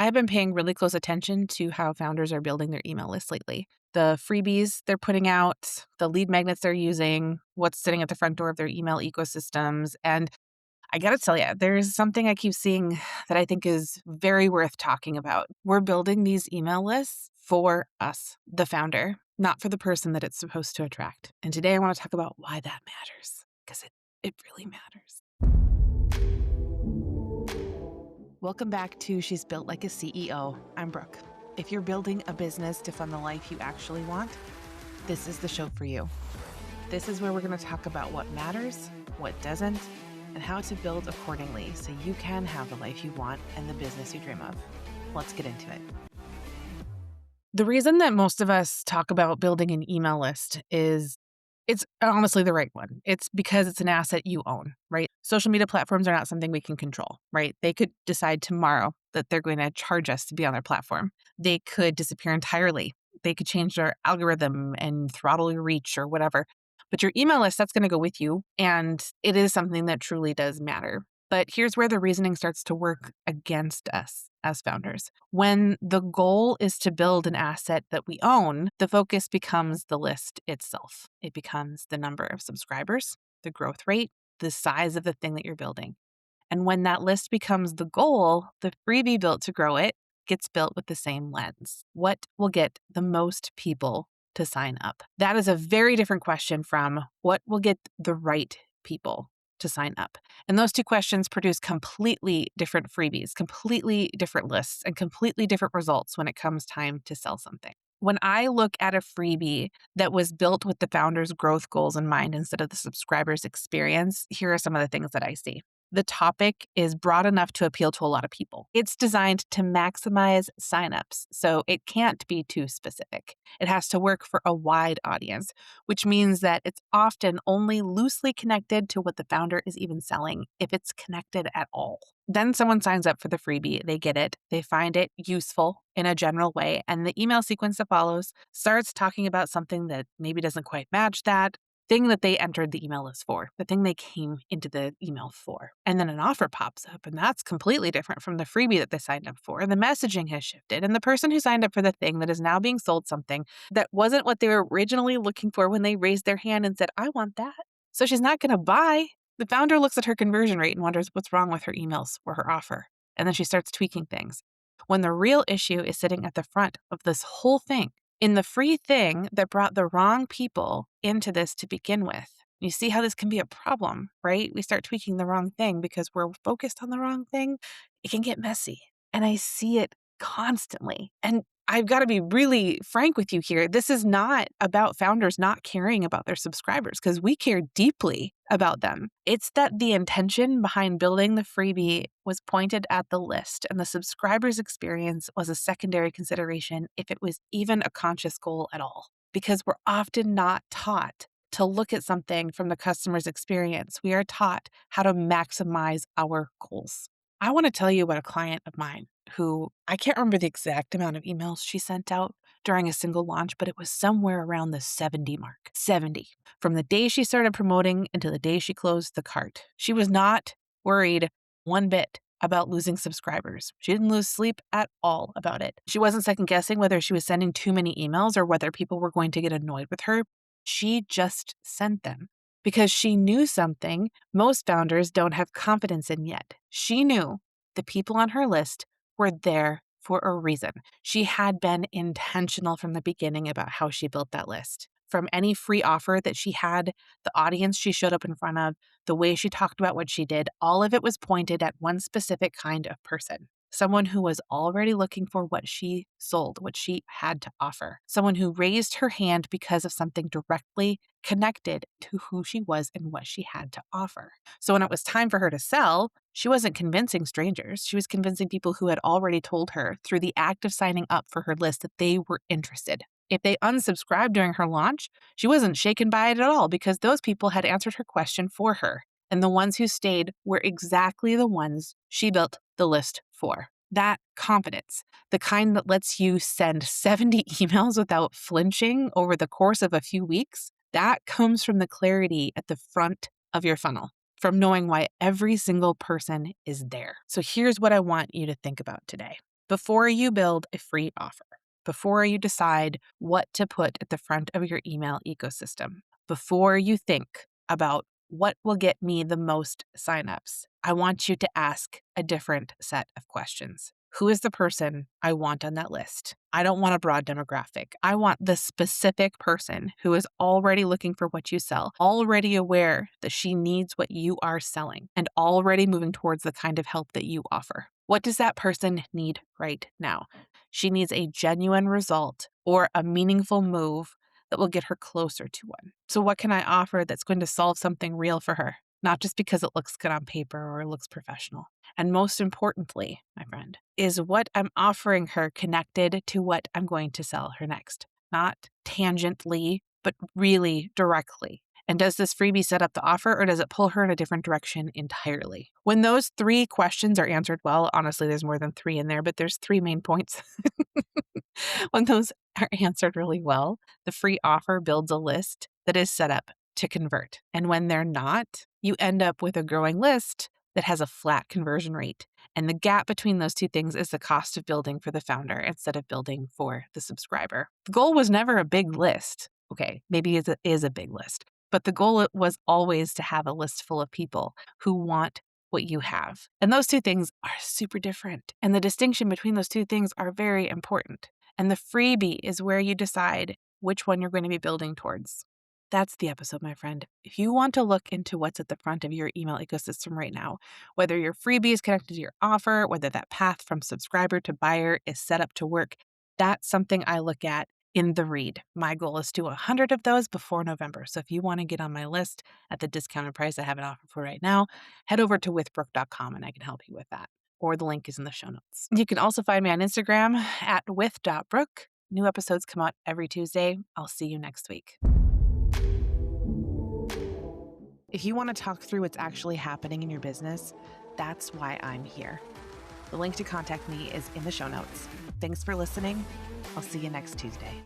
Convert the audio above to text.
I've been paying really close attention to how founders are building their email lists lately. The freebies they're putting out, the lead magnets they're using, what's sitting at the front door of their email ecosystems. And I got to tell you, there's something I keep seeing that I think is very worth talking about. We're building these email lists for us, the founder, not for the person that it's supposed to attract. And today I want to talk about why that matters, because it really matters. Welcome back to She's Built Like a CEO. I'm Brooke. If you're building a business to fund the life you actually want, this is the show for you. This is where we're going to talk about what matters, what doesn't, and how to build accordingly so you can have the life you want and the business you dream of. Let's get into it. The reason that most of us talk about building an email list is it's honestly the right one. It's because it's an asset you own, right? Social media platforms are not something we can control, right? They could decide tomorrow that they're going to charge us to be on their platform. They could disappear entirely. They could change their algorithm and throttle your reach or whatever. But your email list, that's going to go with you. And it is something that truly does matter. But here's where the reasoning starts to work against us as founders. When the goal is to build an asset that we own, the focus becomes the list itself. It becomes the number of subscribers, the growth rate, the size of the thing that you're building. And when that list becomes the goal, the freebie built to grow it gets built with the same lens. What will get the most people to sign up? That is a very different question from what will get the right people to sign up. And those two questions produce completely different freebies, completely different lists, and completely different results when it comes time to sell something. When I look at a freebie that was built with the founder's growth goals in mind instead of the subscriber's experience, here are some of the things that I see. The topic is broad enough to appeal to a lot of people. It's designed to maximize signups, so it can't be too specific. It has to work for a wide audience, which means that it's often only loosely connected to what the founder is even selling, if it's connected at all. Then someone signs up for the freebie, they get it, they find it useful in a general way, and the email sequence that follows starts talking about something that maybe doesn't quite match that thing that they entered the email list for, the thing they came into the email for. And then an offer pops up, and that's completely different from the freebie that they signed up for. And the messaging has shifted. And the person who signed up for the thing that is now being sold something that wasn't what they were originally looking for when they raised their hand and said, I want that. So she's not going to buy. The founder looks at her conversion rate and wonders what's wrong with her emails or her offer. And then she starts tweaking things. When the real issue is sitting at the front of this whole thing, in the free thing that brought the wrong people into this to begin with. You see how this can be a problem, right? We start tweaking the wrong thing because we're focused on the wrong thing. It can get messy. And I see it constantly. And I've got to be really frank with you here. This is not about founders not caring about their subscribers because we care deeply about them. It's that the intention behind building the freebie was pointed at the list and the subscriber's experience was a secondary consideration if it was even a conscious goal at all. Because we're often not taught to look at something from the customer's experience. We are taught how to maximize our goals. I want to tell you about a client of mine who I can't remember the exact amount of emails she sent out during a single launch, but it was somewhere around the 70 mark. 70. From the day she started promoting until the day she closed the cart. She was not worried one bit about losing subscribers. She didn't lose sleep at all about it. She wasn't second guessing whether she was sending too many emails or whether people were going to get annoyed with her. She just sent them. Because she knew something most founders don't have confidence in yet. She knew the people on her list were there for a reason. She had been intentional from the beginning about how she built that list. From any free offer that she had, the audience she showed up in front of, the way she talked about what she did, all of it was pointed at one specific kind of person. Someone who was already looking for what she sold, what she had to offer. Someone who raised her hand because of something directly connected to who she was and what she had to offer. So when it was time for her to sell, she wasn't convincing strangers. She was convincing people who had already told her through the act of signing up for her list that they were interested. If they unsubscribed during her launch, she wasn't shaken by it at all because those people had answered her question for her. And the ones who stayed were exactly the ones she built the list for. That confidence, the kind that lets you send 70 emails without flinching over the course of a few weeks, that comes from the clarity at the front of your funnel, from knowing why every single person is there. So here's what I want you to think about today. Before you build a free offer, before you decide what to put at the front of your email ecosystem, before you think about what will get me the most signups, I want you to ask a different set of questions. Who is the person I want on that list? I don't want a broad demographic. I want the specific person who is already looking for what you sell, already aware that she needs what you are selling, and already moving towards the kind of help that you offer. What does that person need right now? She needs a genuine result or a meaningful move that will get her closer to one. So what can I offer that's going to solve something real for her? Not just because it looks good on paper or it looks professional. And most importantly, my friend, is what I'm offering her connected to what I'm going to sell her next? Not tangentially, but really directly. And does this freebie set up the offer, or does it pull her in a different direction entirely? When those three questions are answered well, honestly, there's more than three in there, but there's three main points. When those are answered really well, the free offer builds a list that is set up to convert. And when they're not, you end up with a growing list that has a flat conversion rate. And the gap between those two things is the cost of building for the founder instead of building for the subscriber. The goal was never a big list. Okay, maybe it is a big list, but the goal was always to have a list full of people who want what you have. And those two things are super different. And the distinction between those two things are very important. And the freebie is where you decide which one you're going to be building towards. That's the episode, my friend. If you want to look into what's at the front of your email ecosystem right now, whether your freebie is connected to your offer, whether that path from subscriber to buyer is set up to work, that's something I look at in the read. My goal is to 100 of those before November. So if you want to get on my list at the discounted price I have an offer for right now, head over to withbrooke.com and I can help you with that. Or the link is in the show notes. You can also find me on Instagram at with.brooke. New episodes come out every Tuesday. I'll see you next week. If you want to talk through what's actually happening in your business, that's why I'm here. The link to contact me is in the show notes. Thanks for listening. I'll see you next Tuesday.